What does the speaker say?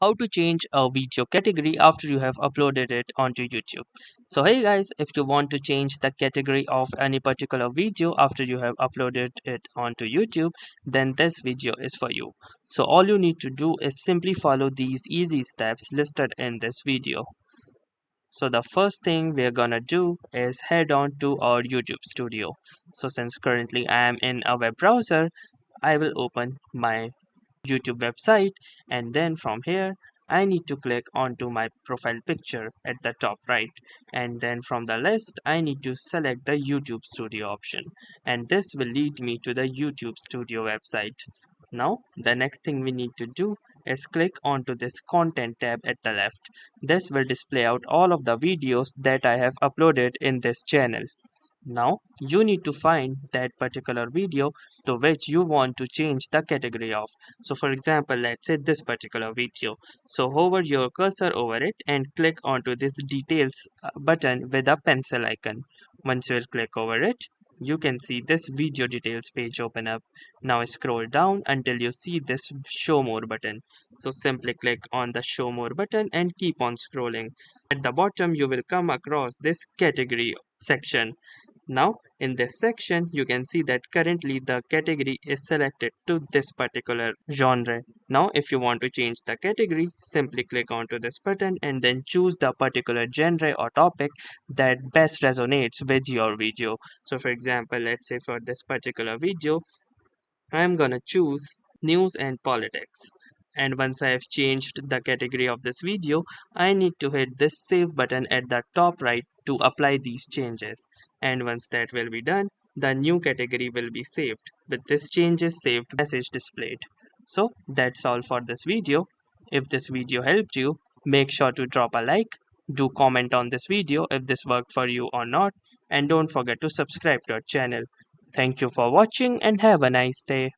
how to change a video category after you have uploaded it onto YouTube. So hey guys, if you want to change the category of any particular video after you have uploaded it onto YouTube, then this video is for you. So all you need to do is simply follow these easy steps listed in this video. So the first thing we're gonna do is head on to our YouTube studio. So since currently I am in a web browser, I will open my YouTube website, and then from here I need to click onto my profile picture at the top right, and then from the list I need to select the YouTube Studio option, and this will lead me to the YouTube Studio website. Now the next thing we need to do is click onto this content tab at the left. This will display out all of the videos that I have uploaded in this channel. Now you need to find that particular video to which you want to change the category of. So for example, let's say this particular video. So hover your cursor over it and click onto this details button with a pencil icon. Once you click over it, you can see this video details page open up. Now scroll down until you see this show more button. So simply click on the show more button and keep on scrolling. At the bottom you will come across this category section. Now in this section you can see that currently the category is selected to this particular genre. Now if you want to change the category, simply click onto this button and then choose the particular genre or topic that best resonates with your video. So for example, let's say for this particular video I'm gonna choose news and politics. And once I have changed the category of this video, I need to hit this save button at the top right to apply these changes. And once that will be done, the new category will be saved with this changes saved message displayed. So that's all for this video. If this video helped you, make sure to drop a like, do comment on this video if this worked for you or not, and don't forget to subscribe to our channel. Thank you for watching and have a nice day.